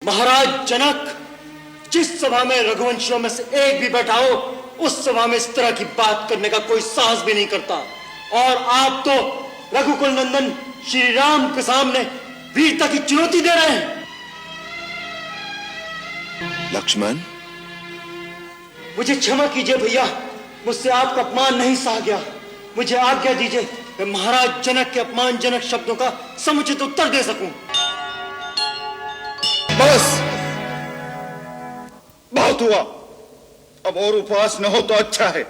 महाराज जनक, जिस सभा में रघुवंशियों में से एक भी बैठा हो, उस सभा में इस तरह की बात करने का कोई साहस भी नहीं करता। और आप तो रघुकुल नंदन श्री राम के सामने वीरता की चुनौती दे रहे हैं। लक्ष्मण, मुझे क्षमा कीजिए भैया, मुझसे आपका अपमान नहीं सहा गया। मुझे आज्ञा दीजिए मैं महाराज जनक के अपमानजनक शब्दों का समुचित उत्तर दे सकूं। बस, बहुत हुआ। अब और उपवास न हो तो अच्छा है।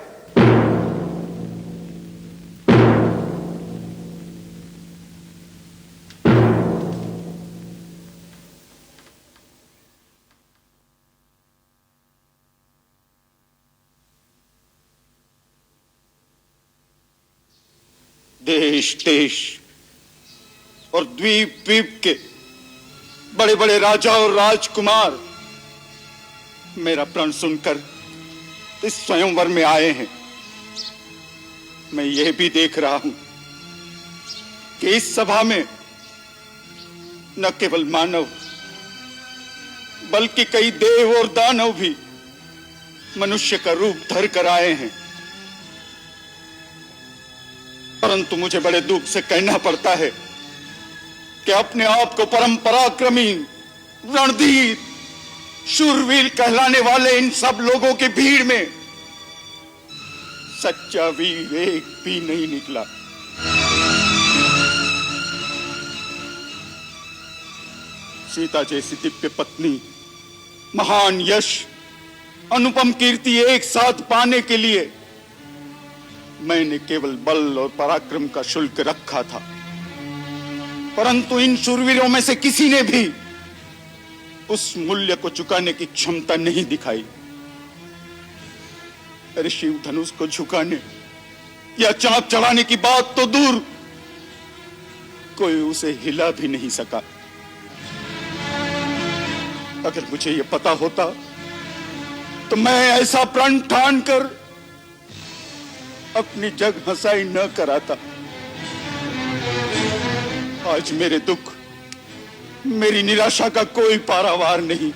देश देश और द्वीप द्वीप के बड़े बड़े राजा और राजकुमार मेरा प्रण सुनकर इस स्वयंवर में आए हैं। मैं यह भी देख रहा हूं कि इस सभा में न केवल मानव बल्कि कई देव और दानव भी मनुष्य का रूप धर कर आए हैं। परंतु मुझे बड़े दुख से कहना पड़ता है कि अपने आप को परम पराक्रमी, रणधीर, शूरवीर कहलाने वाले इन सब लोगों की भीड़ में सच्चा वीर एक भी नहीं निकला। सीता जैसी दिव्य पत्नी, महान यश, अनुपम कीर्ति एक साथ पाने के लिए मैंने केवल बल और पराक्रम का शुल्क रखा था, परंतु इन शूरवीरों में से किसी ने भी उस मूल्य को चुकाने की क्षमता नहीं दिखाई। अरे शिव धनुष को झुकाने या चाक चढ़ाने की बात तो दूर, कोई उसे हिला भी नहीं सका। अगर मुझे यह पता होता तो मैं ऐसा प्रण ठान कर अपनी जग हंसाई न कराता। आज मेरे दुख, मेरी निराशा का कोई पारावार नहीं।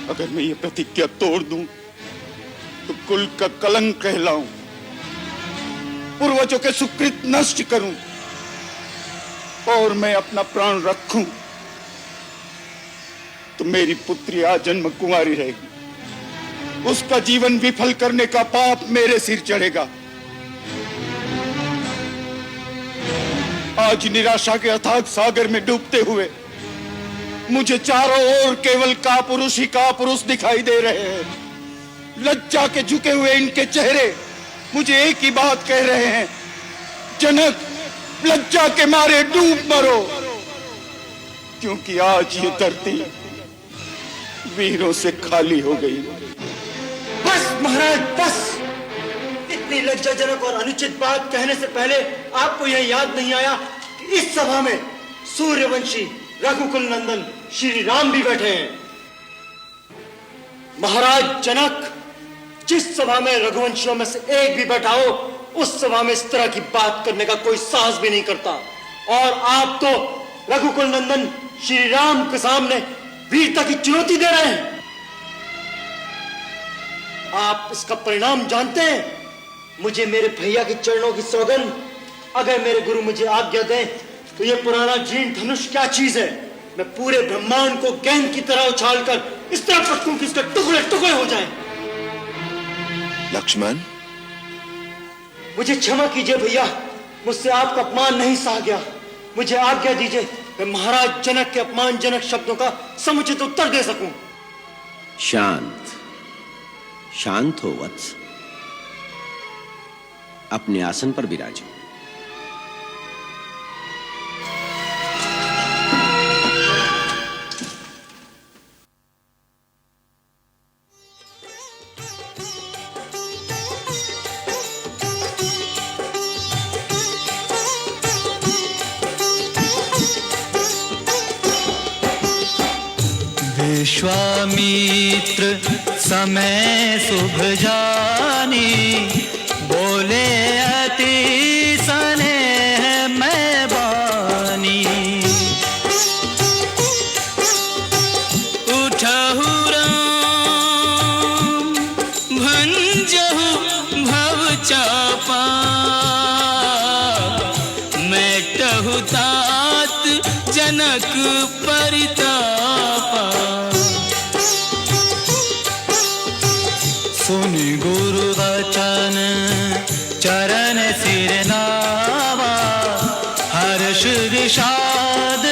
अगर मैं ये प्रतिज्ञा तोड़ दूं तो कुल का कलंक कहलाऊं, पूर्वजों के सुकृत नष्ट करूं और मैं अपना प्राण रखूं तो मेरी पुत्री आजन्म कुंवारी रहेगी। उसका जीवन विफल करने का पाप मेरे सिर चढ़ेगा। आज निराशा के अथाग सागर में डूबते हुए मुझे चारों ओर केवल कापुरुष ही कापुरुष दिखाई दे रहे हैं। लज्जा के झुके हुए इनके चेहरे मुझे एक ही बात कह रहे हैं, जनक, लज्जा के मारे डूब मरो, क्योंकि आज ये धरती वीरों से खाली हो गई। बस महाराज, बस। इतनी लज्जाजनक और अनुचित बात कहने से पहले आपको यह याद नहीं आया कि इस सभा में सूर्यवंशी रघुकुल नंदन श्री राम भी बैठे हैं। महाराज जनक, जिस सभा में रघुवंशियों में से एक भी बैठा हो, उस सभा में इस तरह की बात करने का कोई साहस भी नहीं करता। और आप तो रघुकुल नंदन श्री राम के सामने वीरता की चुनौती दे रहे हैं। आप इसका परिणाम जानते हैं? मुझे मेरे भैया के चरणों की सौगंध, अगर मेरे गुरु मुझे आज्ञा दें तो यह पुराना जीर्ण धनुष क्या चीज है। मैं पूरे ब्रह्मांड को गेंद की तरह उछालकर इस तरह पटकूं कि इसके टुकड़े टुकड़े हो जाएं। लक्ष्मण, मुझे क्षमा कीजिए भैया, मुझसे आपका अपमान नहीं सहा गया। मुझे आज्ञा दीजिए मैं महाराज जनक के अपमानजनक शब्दों का समुचित उत्तर दे सकूं। शांत शांत हो वत्स, अपने आसन पर विराजो। विश्वामित्र समय शुभ जानी, बोले अति स्नेह मैं बानी। परितापा सुनि गुरु वचन चरण सिर नावा हर्ष विषाद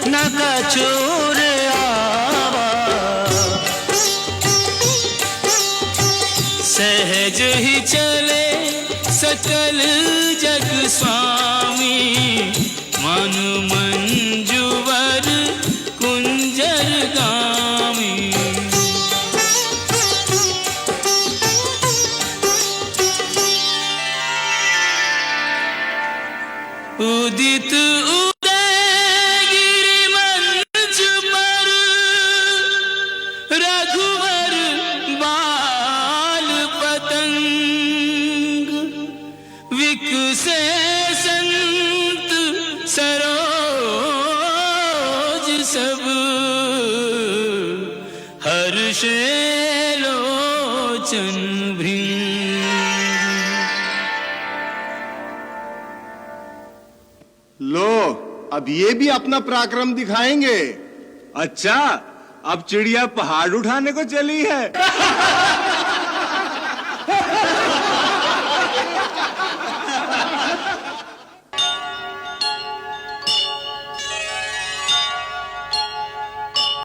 न कछुर आवा सहज ही चले सकल जग स्वामी मन मंजुवर कुंजर गामी उदित उदय गिरिमंच पर रघुवर बाल पतंग विकसे संत सरोज सब हर्षे लोचन भृंग लो, अब ये भी अपना पराक्रम दिखाएंगे। अच्छा, अब चिड़िया पहाड़ उठाने को चली है।